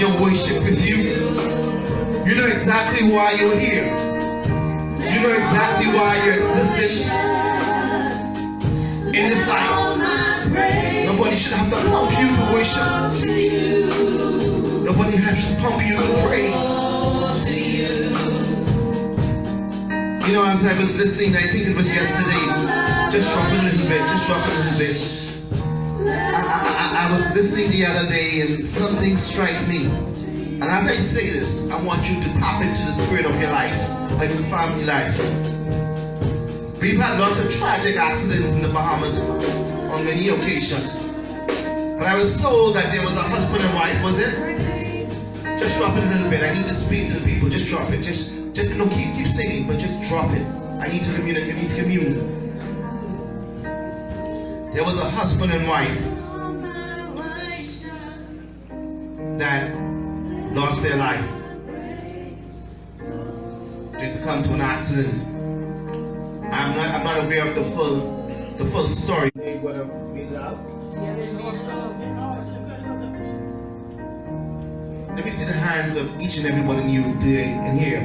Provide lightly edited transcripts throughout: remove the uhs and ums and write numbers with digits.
your worship with you. You know exactly why you're here. You know exactly why your existence in this life. Nobody should have to pump you to worship. Nobody has to pump you to praise. You know, as I was listening, I think it was yesterday, just drop it a little bit, just drop it a little bit. I was listening the other day and something struck me. And as I say this, I want you to tap into the spirit of your life, like your family life. We've had lots of tragic accidents in the Bahamas on many occasions. But I was told that there was a husband and wife, was it? Just drop it a little bit. I need to speak to the people. Just drop it. Just no, keep singing, but just drop it. I need to communicate. You need to commune. There was a husband and wife that lost their life. They succumbed to an accident. I'm not aware of the full story. Let me see the hands of each and every one of you in here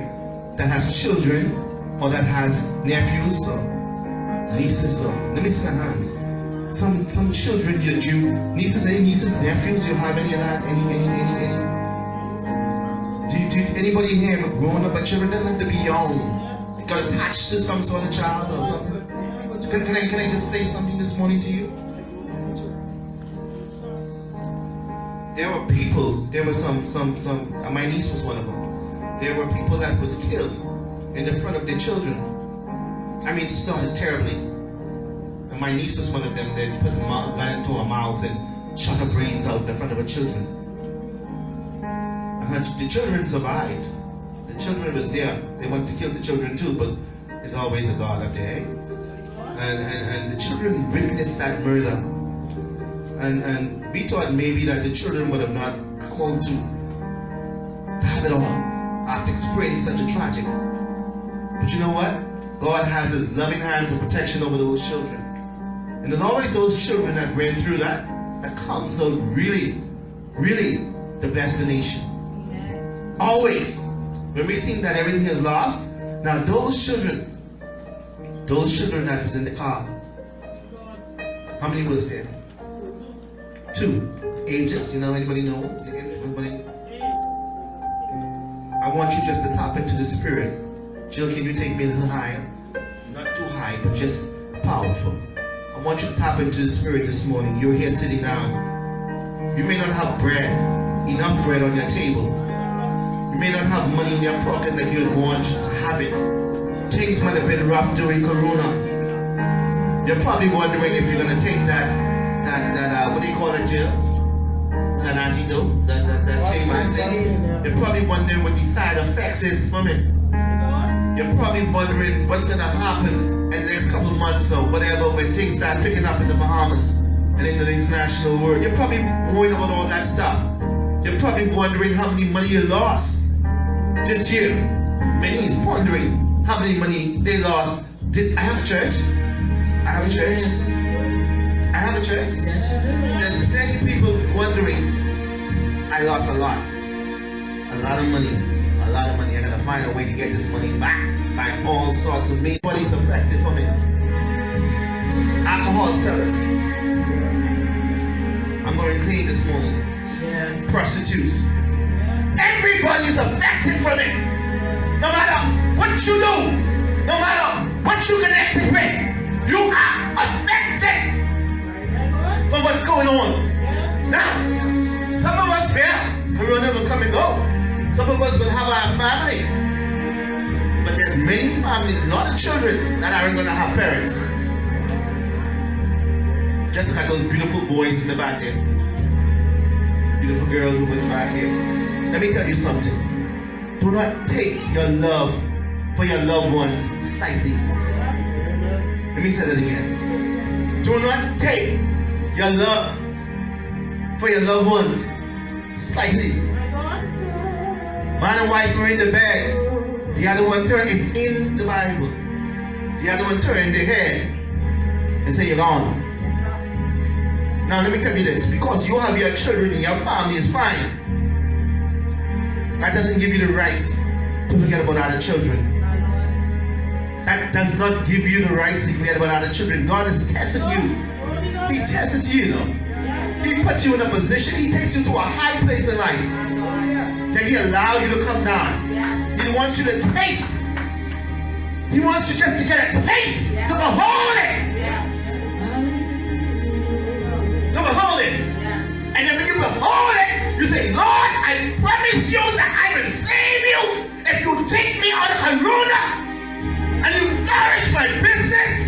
that has children or that has nephews or nieces. Or let me see the hands. Some children, nieces, nephews. You have any of that? Any? Do anybody here ever grown up? But children doesn't have to be young. You got attached to some sort of child or something. Can I just say something this morning to you? There were people. There were some. My niece was one of them. There were people that was killed in the front of their children. I mean, slaughtered terribly. And my niece was one of them. They put a gun into her mouth and shot her brains out in the front of her children. The children survived. The children was there. They wanted to kill the children too, but there's always a God up there. And the children witnessed that murder. And we thought maybe that the children would have not come on to have it all after experiencing such a tragic. But you know what? God has His loving hands of protection over those children. And there's always those children that went through that comes out really, really to bless the nation. Always. When we think that everything is lost, now those children that was in the car, how many was there? 2 ages. You know, anybody know? Anybody? I want you just to tap into the spirit. Jill, can you take me a little higher? Not too high, but just powerful. I want you to tap into the spirit this morning. You're here sitting down. You may not have enough bread on your table. You may not have money in your pocket that you'd want to have it. Things might have been rough during Corona. You're probably wondering if you're going to take that what do you call it, Jill? That antidote, that thing. You're probably wondering what the side effects is from it. You're probably wondering what's going to happen in the next couple of months or whatever when things start picking up in the Bahamas and in the international world. You're probably worried about all that stuff. You're probably wondering how many money you lost this year. Many is pondering how many money they lost. I have a church. There's plenty people wondering. I lost a lot of money. I gotta find a way to get this money back by all sorts of means. Everybody's affected from it. Alcohol sellers. I'm going clean this morning. Yes. Prostitutes. Everybody's affected from it. No matter what you do, no matter what you connected with, you are affected from what's going on. Now, some of us Corona will come and go. Some of us will have our family. But there's many families, a lot of children that aren't going to have parents. Just look at those beautiful boys in the back there. Beautiful girls over the back here. Let me tell you something. Do not take your love for your loved ones slightly. Let me say that again. Do not take your love for your loved ones slightly. Man and wife are in the bed. The other one turn is in the Bible. The other one turn their head and say you're gone. Now let me tell you this. Because you have your children and your family is fine. That doesn't give you the rights to forget about other children. That does not give you the rights to forget about other children. God is testing you. He tests you, you know. He puts you in a position. He takes you to a high place in life. That He allows you to come down. He wants you to taste. He wants you just to get a taste, to behold it. To behold it. And then when you behold it, you say, Lord, I promise you that I will save you if you take me out of Corona. And you flourish my business,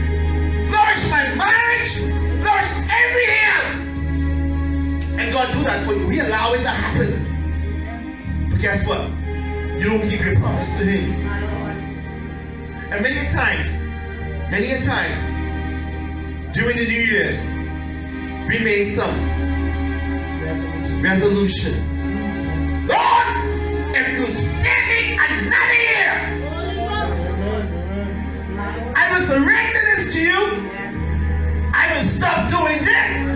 flourish my marriage, flourish everything else. And God do that for you. He allow it to happen. But guess what? You don't keep your promise to Him. And many a times, during the New Year's, we made some resolution. Lord, if you spare me another year, I will surrender this to you. I will stop doing this.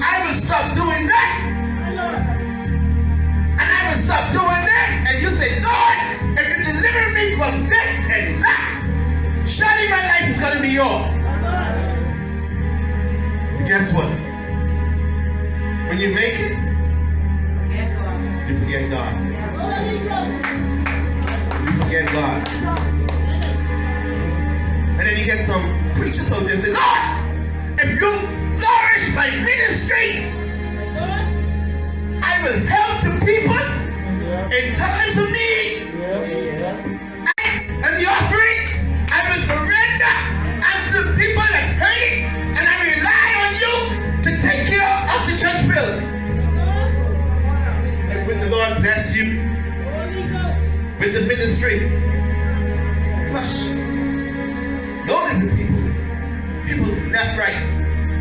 I will stop doing that. And I will stop doing this. And you say, Lord, if you deliver me from this and that, surely my life is going to be yours. But guess what? When you make it, you forget God. You forget God. And then you get some preachers out there say, Lord, if you flourish my ministry, I will help the people in times of need. And the offering, I will surrender unto the people that's hurting, and I rely on you to take care of the church bills. And when the Lord bless you with the ministry, flush. Those are the people left, right,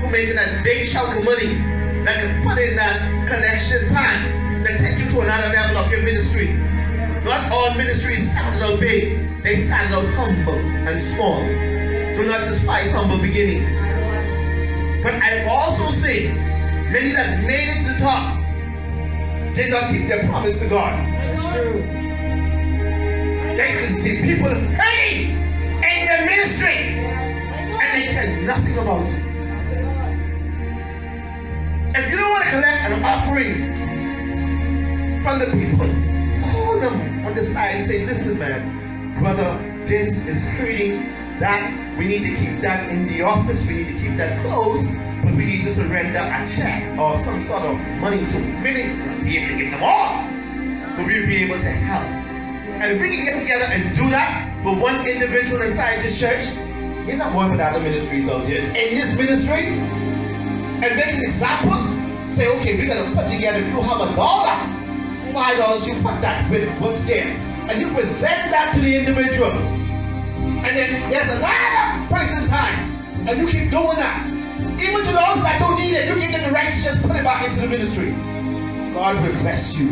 who making that big chunk of money that can put in that connection plan that take you to another level of your ministry. Not all ministries started out big. They started out humble and small. Do not despise humble beginning. But I've also seen many that made it to the top did not keep their promise to God. That's true. They can see people hurting in their ministry, and they care nothing about it. If you don't want to collect an offering from the people, call them on the side and say, listen, man, brother, this is hurting. That we need to keep that in the office. We need to keep that closed, but we need to surrender a check or some sort of money to really be able to get them all, but we'll be able to help. And if we can get together and do that for one individual inside this church, we're not working with other ministries out there. In this ministry, and make an example, say, okay, we're going to put together, if you have $1, $5, you put that with what's there. And you present that to the individual. And then there's another person time. And you keep doing that. Even to those that don't need it, you give them the right to just put it back into the ministry. God will bless you.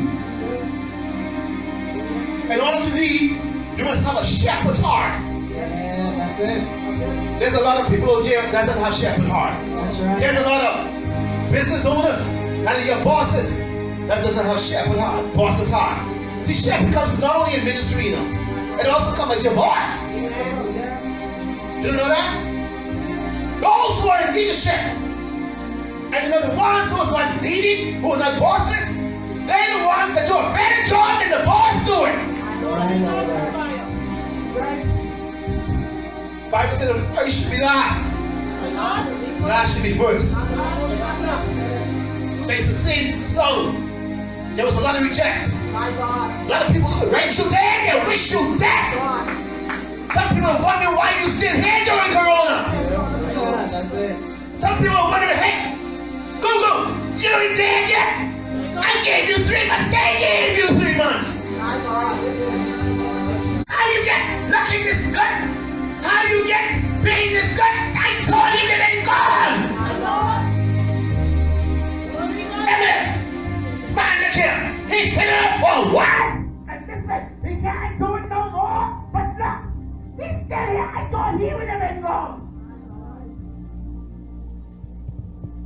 In order to lead, you must have a shepherd's heart. Yeah, that's it. There's a lot of people out there that doesn't have shepherd's heart. That's right. There's a lot of business owners that are your bosses that doesn't have shepherd's heart, boss's heart. See, shepherd comes not only in ministry, you know, it also comes as your boss. You don't know that? Those who are in leadership, and you know the ones who are not leading, who are not bosses, they're the ones that do a better job than the boss doing. Bible said the first should be last. Last should be first. So it's the same stone. There was a lot of rejects. A lot of people could write you dead and wish you dead. Some people are wondering why you still here during Corona. That's it. Some people are wondering, hey, Google, you ain't dead yet. I gave you 3 months. They gave you 3 months. How you get lucky this good? How you get paid this good? I told you that it's gone. Amen. Man, look here. He's been up for a while. And listen, he can't do it no more. But look, he's still here. I thought he would have been gone.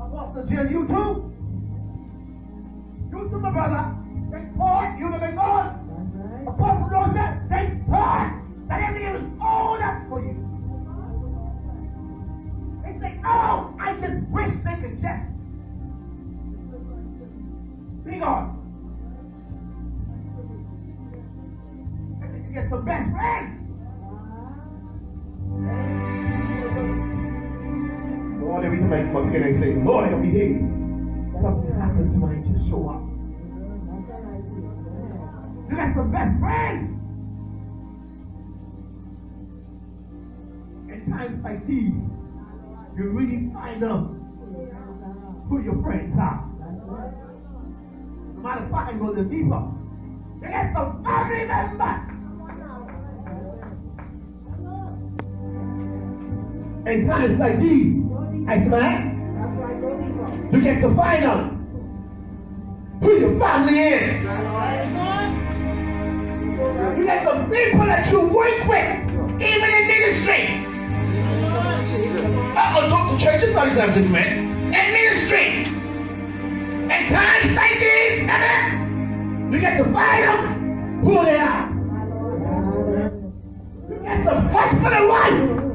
Apostle Jill, you too? You too, my brother. They thought you would have been gone. to get some best friends. Lord, every time I come up here and I say, Lord, help me here, something happens when I just show up. You got some best friends. In times like these, you really find out who your friends are. No matter if I go the deeper, you got some family members. In times like these, I man, you get to find out who your family is. You got some people that you work with, even in ministry. Talk to church, it's not exactly man. In ministry. In times like these, you get to find out who they are. You get some husband and wife.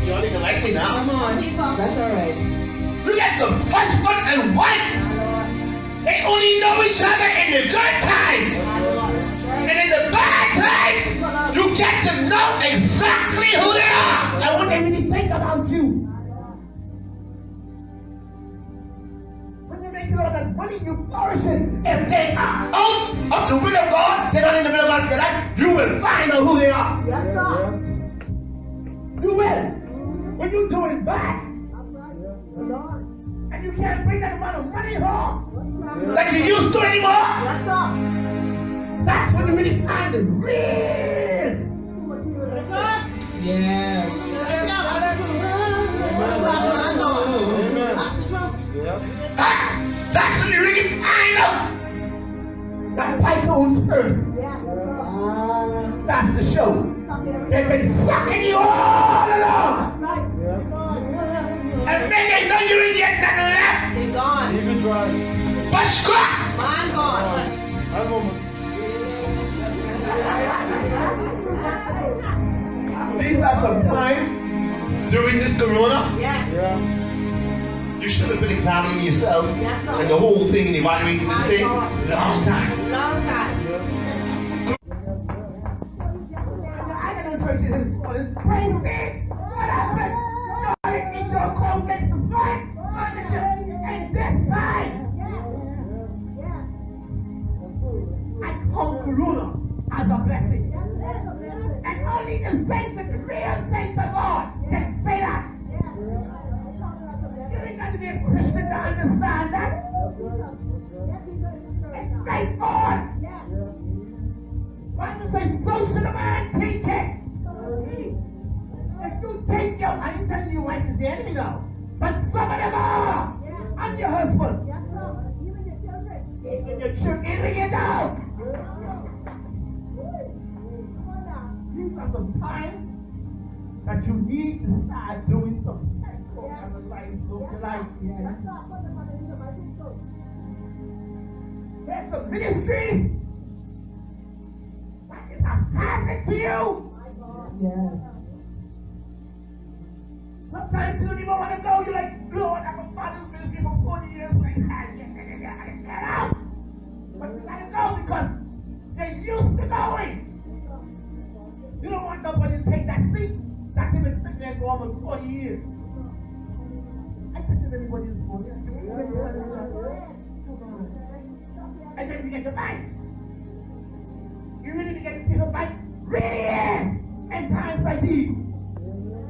You don't even like me now. Come on. That's all right. You get some husband and wife. They only know each other in the good times. And in the bad times, you get to know exactly who they are and what they really think about you. When you make all that money, you flourishing. If they are out of the will of God, they're not in the will of God's life, you will find out who they are. You will. When you're doing bad, and you can't bring that amount of money home like you used to anymore, that's when you really find the real. Yes. That's when you really find out that Python's spirit starts to show. They've been sucking you all along. And then they know you ain't get nothing left. They're gone. But scrap. Mine gone. These are some times during this corona. You should have been examining yourself and the whole thing and evaluating this thing long time. Long time. I got no choices in this crazy. What happened? You didn't eat your cornflakes to fight. And this time, I call corona as a blessing. And only the saints, the real saints of God, can say that. You ain't got to be a Christian to understand that. It's great God. Bible says, so should a man take it. If you take your, I ain't telling you wife is the enemy now, but some of them are. And your husband. Even your children, even your dog. These are some times that you need to start doing some sexual analysis of your life. There's some ministries that is a hazard to you. Sometimes you don't even want to go. You're like, Lord, I've been following this ministry for 40 years. Get out. But you gotta go because they're used to going. You don't want nobody to take that seat that's been sitting there for almost 40 years. I touched everybody this morning. And then you get the bite. You really get to see the bite really is in times like these.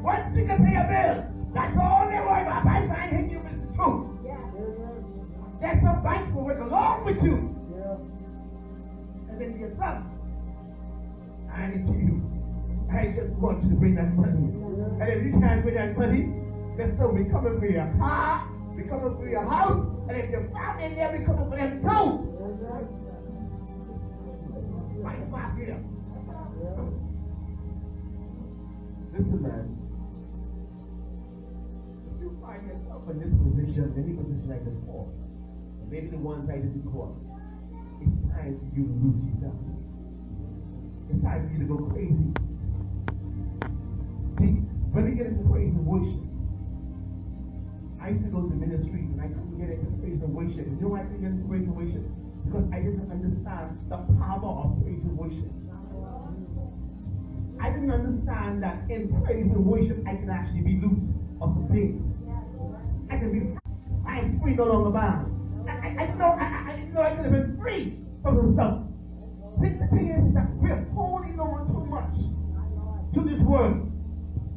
Once you can pay a bill, that's all they worry about. Bites I hit you with the truth. There's some bites will work along with you. And then you get some. I need you. I just want you to bring that money. And if you can't bring that money, then so we coming for your car, we coming for your house, and if you're found in there, we coming for them too. Right back here. Listen, man. If you find yourself in this position, any position like this before, maybe the ones I did before, it's time for you to lose yourself. It's time for you to go crazy. See, when we get into praise and worship, I used to go to ministries and I couldn't get into praise and worship. You know why I couldn't get into praise and worship? because I didn't understand the power of praise and worship. I didn't understand that in praise and worship I can actually be loose of some things. I am free no longer bound. I know I could have been free from some stuff. The thing is that we're holding on too much to this world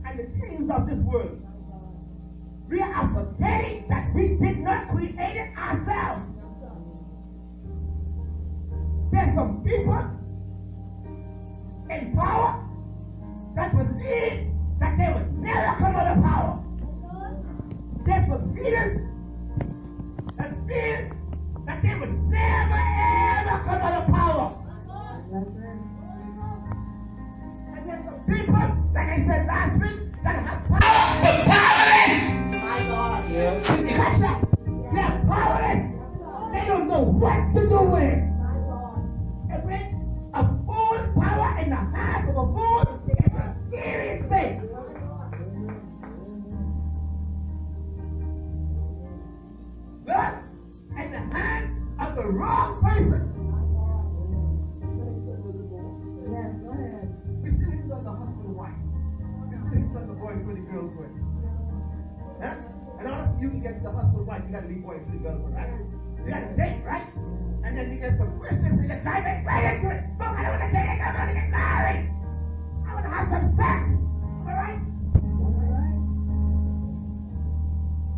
and the things of this world. We are forgetting that we did not create it ourselves. There's some people in power that believe that they would never come out of power. There's some leaders that feel that they would never ever come out of power. And there's some people, like I said last week, that have power but powerless. My God. You catch that? They're powerless. They don't know what to do with it. A full power in the hands of a fool is a serious thing. But in the hands of the wrong person. Yes, go ahead. We still ain't done the husband and wife. We still ain't done the boy and pretty girl first. Huh? And all of you can get the husband and wife, you gotta be boy and pretty girl first, right? You gotta date, right? And then you get some Christians and you drive it right into it. Look, I don't want to date, I don't want to get married. I want to have some sex. All right?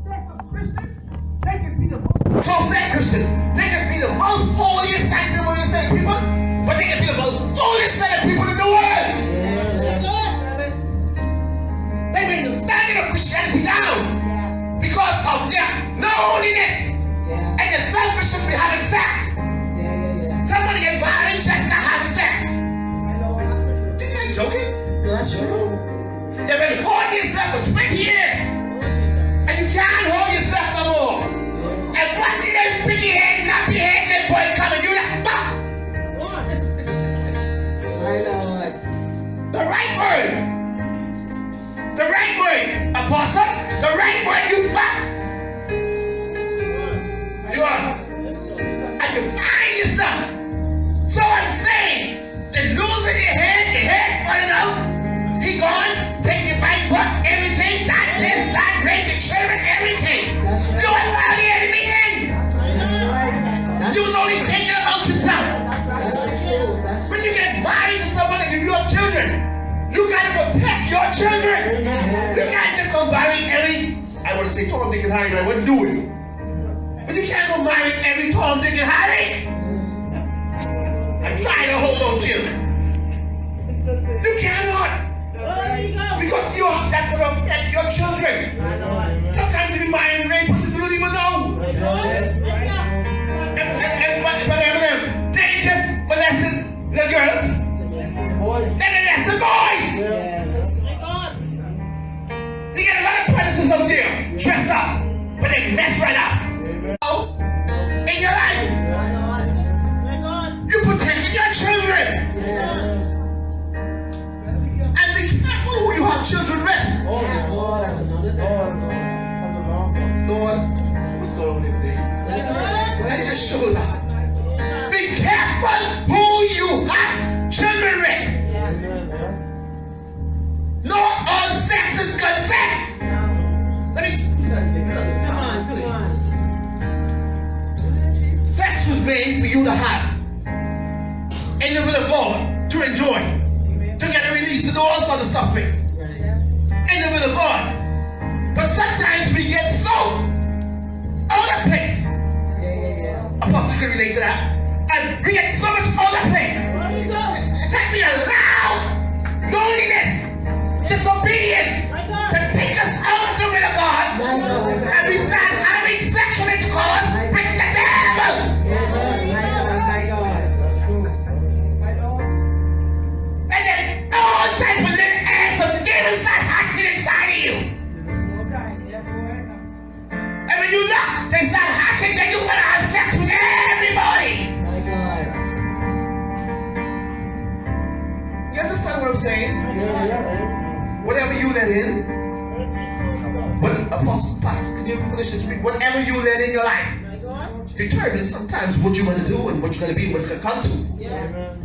There's some Christians, they can be the most. So say Christian, they can be the most holiest, sanctimonious set of people, but they can be the most foolish set of people in the world. They bring the standard of Christianity down because of their loneliness and the selfishness we have in sex. Somebody get married just to have sex. This ain't joking. That's true. You've been holding yourself for 20 years and you can't hold yourself no more. And one day that picky head, nappy head, that boy come and you like, bah! The right word, apostle, the right word, you back. You are. And you find yourself. So I'm saying, the losing your head running out, he gone, take your bike, butt, everything, that, this, that, rape the children, everything. You ain't allowed the enemy in. You was only thinking about yourself. When you get married to somebody and you have children, you gotta protect your children. You can't just go marry every, I want to say Tom, Dick, and Harry, but I wouldn't do it. But you can't go marry every Tom, Dick, and Harry. I'm trying to hold on to you. You cannot. Because that's going to affect your children. Sometimes if you marry rapists, you don't even know. And they just molested the girls. Then they molested boys. You get a lot of predators out there, dress up, but they mess right up. In your life. You protecting your children. And be careful who you have children with. That's another thing. Lord, what's going on today? I just showed up. Be careful who you have children with. Not all sex is good sex. Let me Come on. sex was made for you to have. And live with a God to enjoy. To get a release and all sorts of stuff with. And live with a God. But sometimes we get so out of place. Apostle, you can relate to that. And we get so much out of place. That we allow loneliness, disobedience to take us out of the will of God. And we start having sexual intercourse with the devil. And then all type of little ass of demons start hatching inside of you. And when you look, they start hatching, then you want to have sex with everybody. You understand what I'm saying? Whatever you let in, what Apostle, Pastor, can you finish this week? Whatever you let in your life, determines sometimes what you're going to do and what you're going to be and what it's going to come to. Yes.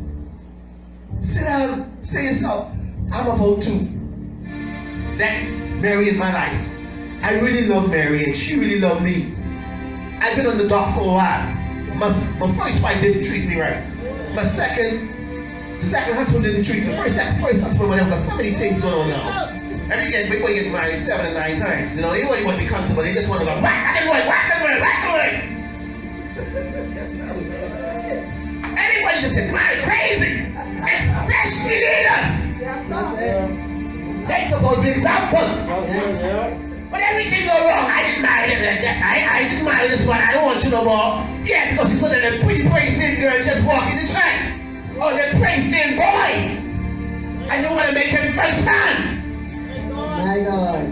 Sit down, say yourself, I'm about to let Mary in my life. I really love Mary and she really loved me. I've been on the dock for a while. My first wife didn't treat me right. The second husband didn't treat me. First husband, whatever, got so many things going on now. Every day, people get married 7 and 9 times. You know, they don't want to be comfortable. They just want to go, whack. Everybody just get married crazy. Especially leaders. They're supposed to be example. But everything go wrong. I didn't marry him like that. I didn't marry this one. I don't want you no more. Yeah, because he saw that a pretty praising girl just walk in the church. Or the praising boy. I don't want to make him first man. My God.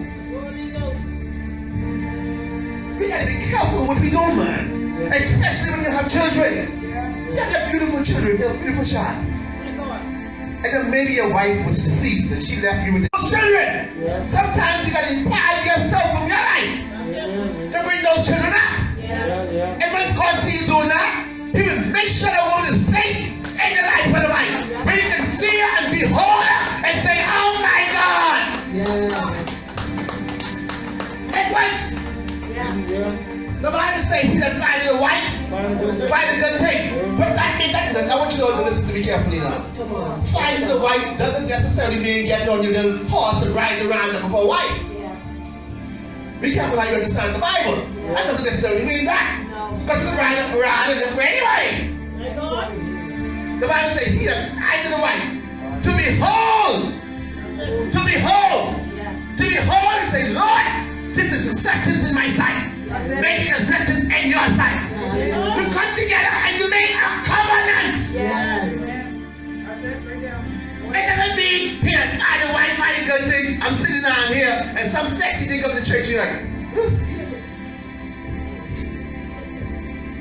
We gotta be careful what we do, man. Especially when you have children. You have beautiful children, you have a beautiful child. And then maybe your wife was deceased and she left you with the children. Sometimes you gotta imbibe yourself from your life to bring those children up. And when God sees you doing that, He will make sure that woman is placed in the life of the wife. Where you can see her and behold her and say, oh my God. And once the Bible says he that finds a wife, find a good thing. But that means that I want you to listen to me carefully now. Finding a wife doesn't necessarily mean getting on your little horse and riding around looking for a wife. Be careful how you understand the Bible. That doesn't necessarily mean that. Because we're riding around and looking for anybody. The Bible says he that finds a wife, to behold, and say, Lord, this is acceptance in my sight. Making acceptance in your sight. You come together and you make a covenant. It doesn't mean, here, I don't want my good thing. I'm sitting down here and some sexy thing come to church. You're like,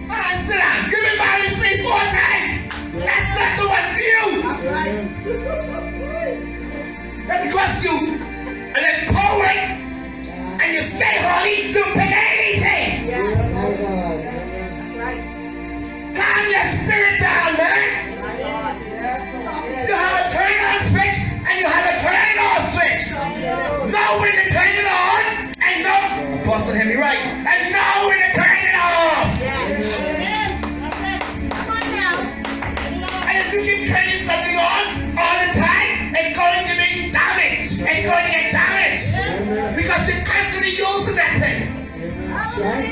alright, sit down. Give me marriage 3-4 times. That's not the one for you. That's because you are that poet and you stay holy, you pick anything. Calm your spirit down, man. You have a turn on switch and you have a turn off switch. Know when to turn it on and know, Apostle Henry right, and know when to turn it off. And if you keep turning something on all the time, it's going to be damaged. It's going to get damaged. Because you're constantly using that thing. That's right.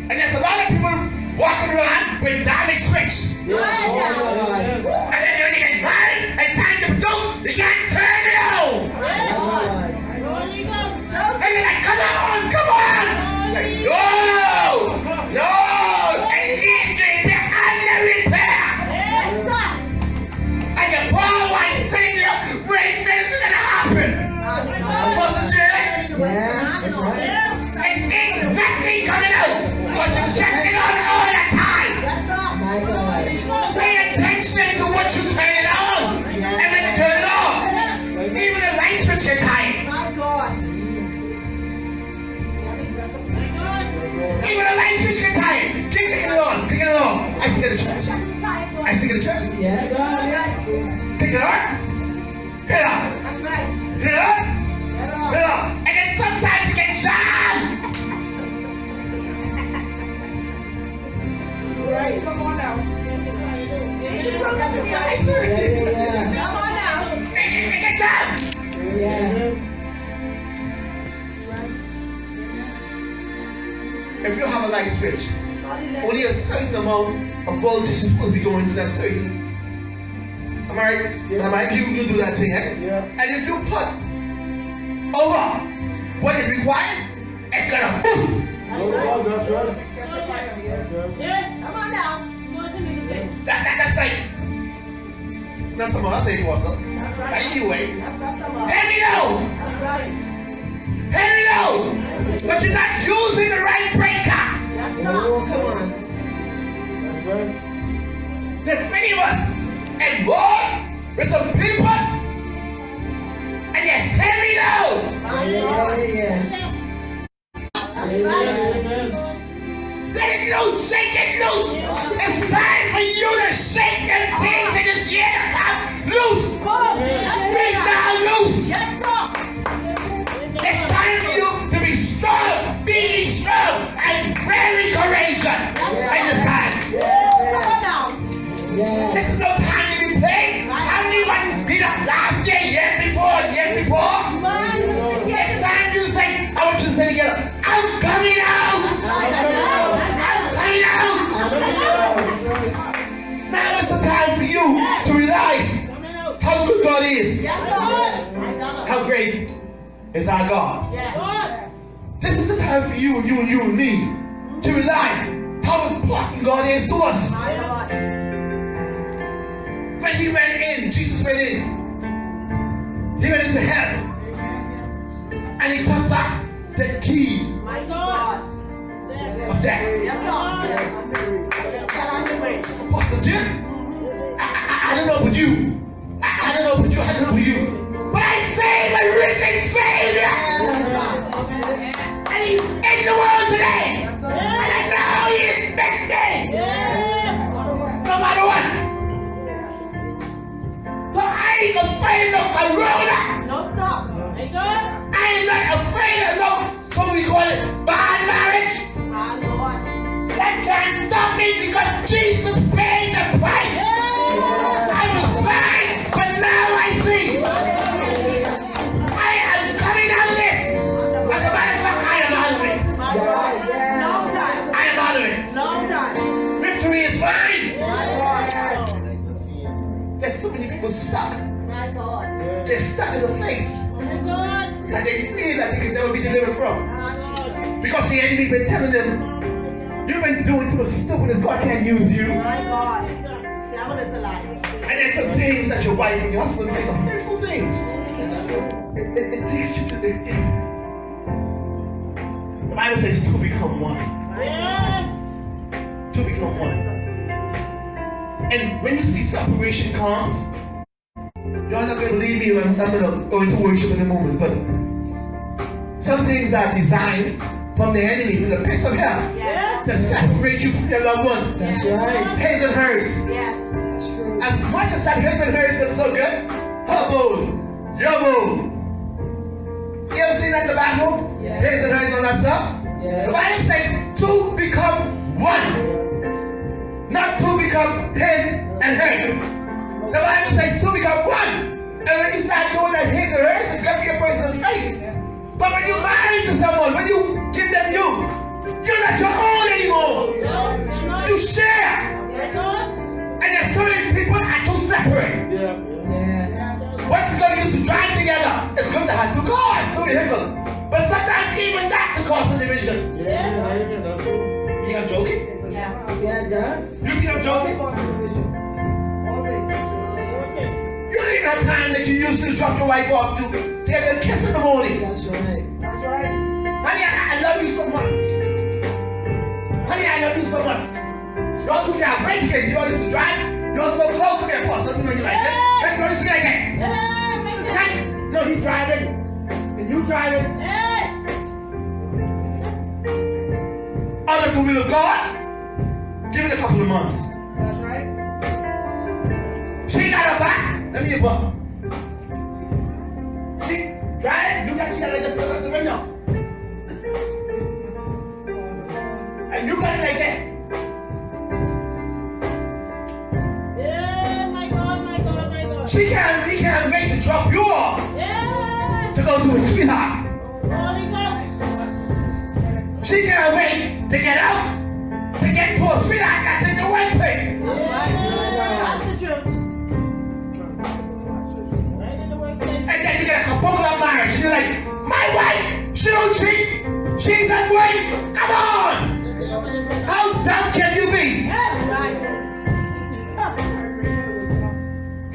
And there's a lot of people walking around with damaged switch. And then when you get married and time to do, you can't turn it on. And you're like, come on. Like, no. And these things are under repair. And the poor wife sitting there, when this is going to happen. Apostle J? Yes, that's right. And ain't nothing coming out. Because you're checking on all the time. My God. Pay attention to what you turn it on. And when you turn it off. Even the light switch get tight. Even the light switch get tight. Kick it on. I stick at the church. Yes, sir. Kick it on. Hit it up. And then sometimes you get jammed. Come on now. I swear. Yeah. Come on now. You get jammed. If you have a light switch, only a certain amount of voltage is supposed to be going to that certain. Am I right? Am I? You do that thing, eh? And if you put over what it requires, it's gonna move. That's right. Come on now. That's like. That's something I say, Pastor. Anyway, heavy load. But you're not using the right breaker. Oh, come on. There's many of us involved with some people, and they're heavy load. Yeah. Let it is. Yes, Lord. How great is our God. Yes. This is the time for you and me to realize how important God is to us. My Lord. When he went in, Jesus went in. He went into heaven. And he took back the keys My God. of death. Yes, Lord. Apostle Jim, I don't know about you. I don't know about you. I don't know about you. But I say my risen Savior. And he's in the world today. And I know he is with me. No matter what. So I ain't afraid of my ruler. No stop. I ain't not afraid of no, so we call it bad marriage. My Lord. That can't stop me because Jesus paid the price. I was blind, but now I see. I am coming out of this. As a matter of fact, I am out of it. My God. No time. I am out of it. No time. Victory is mine. My Lord. There's too many people stuck. My God. They're stuck in a place My God. that they feel that they can never be delivered from. My God. Because the enemy been telling them, you've been doing too much stupidness, God can't use you. My God. Devil is a liar. And there's some things that your wife and your husband say, some hurtful things. It takes you to the end. The Bible says two become one. Two become one. And when you see separation comes, you're not going to believe me when I'm going to go into worship in a moment, but some things are designed from the enemy, from the pits of hell, Yes. to separate you from your loved one. That's right. His and hers. Yes. That's true. As much as that his and hers is so good, her bone, your bone. You ever seen that in the bathroom? Yeah. His and hers and all that stuff? Yeah. The Bible says two become one. Not two become his and hers. The Bible says two become one. And when you start doing that his and hers, it's going to be a person's face. But when you marry to someone, when you give them you, you're not your own anymore. You share. And there's so many people are too separate. What's good used to drive together? It's good to have two cars, two vehicles. But sometimes even that can cause a division. You think I'm joking? Yeah, it does. You think I'm joking? You don't even have time that you used to drop your wife off to get a kiss in the morning. That's right. That's right. Honey, I love you so much. Honey, I love you so much. Y'all two can't wait again. You all used to drive. You're so close to me, Apostle. You know you like this. Let's go used to be like that. No, he's driving. And you driving. Under the will of God. Give it a couple of months. That's right. She got her back. Let me hear what. She driving. She got to just put up the window. And you got it like this. He can't wait to drop you off to go to his sweetheart. She can't wait to get out to get to a sweetheart that's in the one place. And then you get a couple of marriage and you're like, my wife, she don't cheat. She's at work. Come on. How dumb can you be?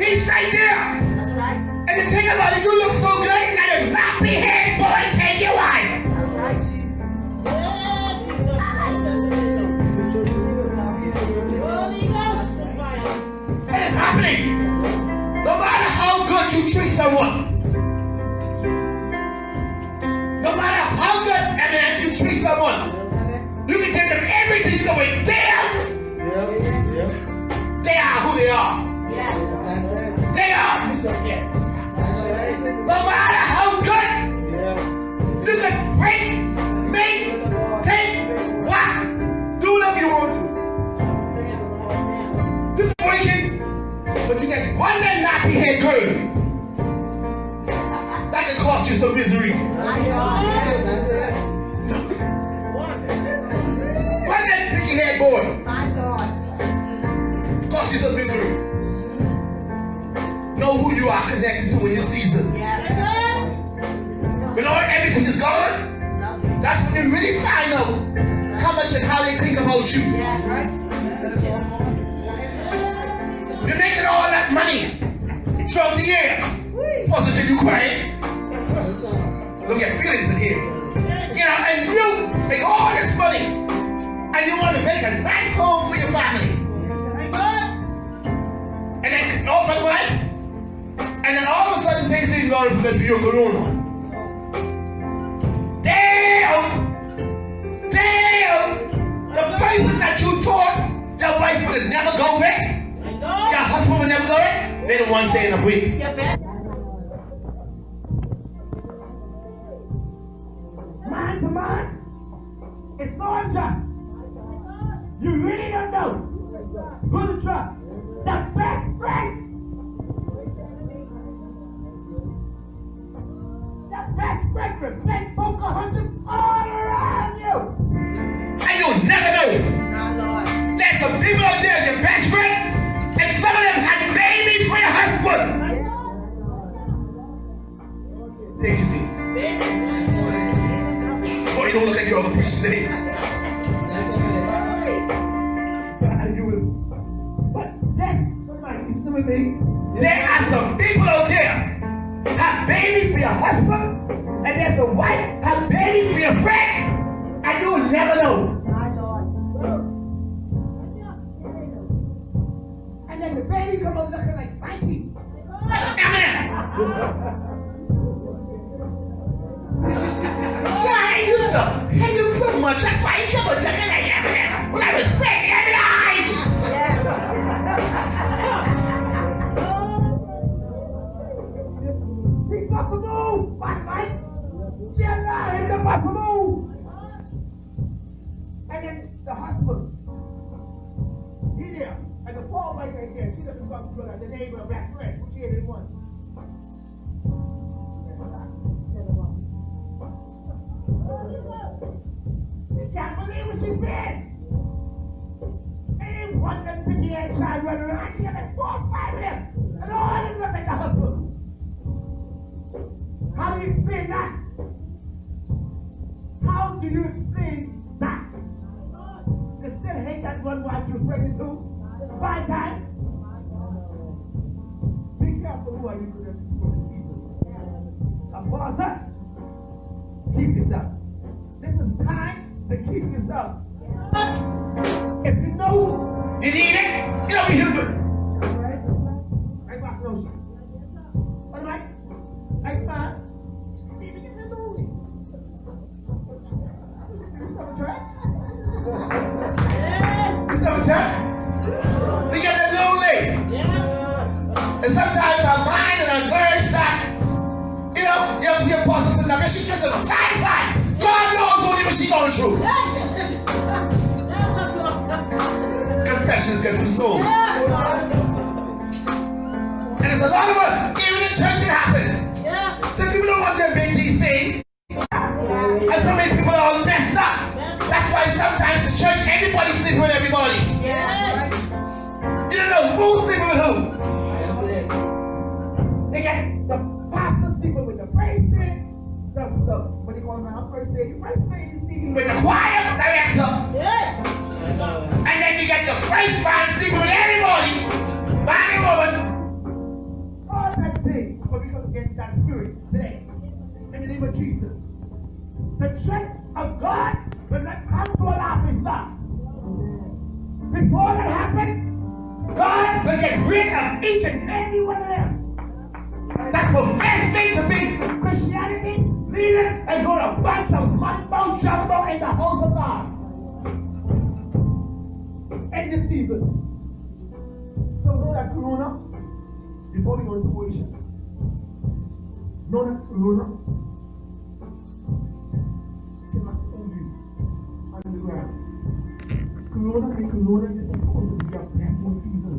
He's right there. And the thing about it, you look so good, you got a nappy head, boy, take your wife. What is happening? No matter how good you treat someone, no matter how good you treat someone, you can give them everything you know with them. They are who they are. They are. No matter how good, you can break, make, take, what, do whatever you want to. You can break it, but you get one that nappy head girl. That can cost you some misery. One that picky head boy. Cost you some misery. know who you are connected to in this season. When all everything is gone, that's when you really find out how much and how they think about you. You're making all that money throughout the year. Positive, you crying. Don't get feelings in here. You know, and you make all this money and you want to make a nice home for your family. And then open what? And then all of a sudden things ain't going good for you and go on. Damn! The person that you thought your wife would never go with, your husband would never go with, they're the ones saying a week. Mind to mind, it's so unjust. You really don't know who to trust. The best friend. The best friend will play poker hunters all around you. And you'll never know. There's some people out there, your best friend, and some of them had babies for your husband. Take it easy. Boy, you don't look like your other person today. There are some people out there have babies for your husband, and there's a wife have babies for your friend, and you'll never know. And then the baby comes out looking like Mikey. Amen. So I used to hate him so much. That's why he kept on looking like Eminem when I was pregnant every eye. He's about to move, Mike. Jentry, he's about to move. And then the husband, he's there. And the poor wife right there, she doesn't come to the neighbor of that friend. She ain't in one. You can't believe what she said. Ain't one that picky ass child running around. She had like 4 or 5 of them. And all of them look like the husband. How do you explain that? How do you explain that? You still hate that one wife you were pregnant to? 5 times? Be careful who are you to them for this season. Father, keep this up. This is time to keep this up. If you know You need it? Get over here. I got no shit. All right? I got. Even in the movie. It's over time. We get the lonely. And sometimes our mind and our nerves start. You know, you ever see a pastor sitting up and she just on side. God knows what she going through. Confessions get through the soul. And there's a lot of us, even in church it happened. Some people don't want to admit these things. And so many people are all messed up. That's why sometimes the church, everybody's sleeping with everybody. You don't know who's sleeping with who. They get the pastor sleeping with the praise team. What do you call them now? Praise team. Praise team is sleeping with the choir director. And then you get the praise band sleeping with everybody. Man and woman. All that thing. But we come against that spirit today. In the name of Jesus. The church of God will not come to a laughing stock. Before that happens, God will get rid of each and every one of them. That's the best thing to be Christianity, leaders, and go to a bunch of mumbo jumbo in the house of God. In this season. So know that Corona, before we go into worship, know that Corona cannot hold you on the ground. Corona is supposed to be a blessing season.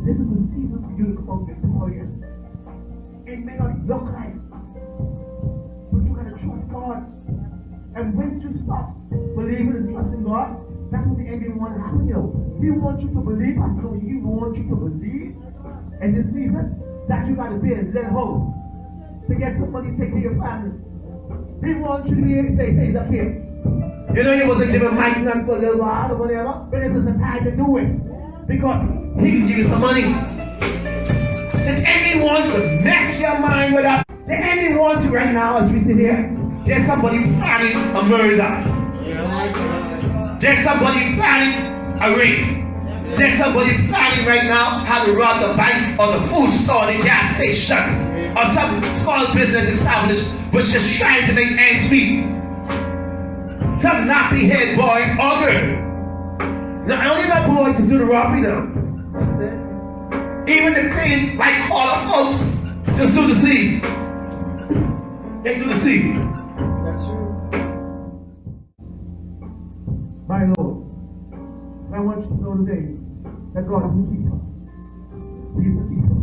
This is the season for you to come victorious. It may not look like, but you gotta trust God. And once you stop believing and trusting God, that's what the enemy wants to happen, yo. He wants you to believe, he wants you to believe And this season, that you got to bend, let hold to get some money to take care of your family. He wants you to be able to say, hey, look here. You know, he wasn't giving Mike none for a little while or whatever, but this is the time to do it. Because he can give you some money. The enemy wants to mess your mind with that. The enemy wants you right now as we sit here. There's somebody planning a murder. There's somebody planning a rape. There's somebody planning right now how to rob the bank or the food store, the gas station, or some small business established, but just trying to make ends meet. Some nappy head boy or girl. Not only the boys to do the robbery now. Even the clean, like all of us, just do the seed. They do the seed. That's true. My Lord, I want you to know today that God is a keeper. He is a keeper.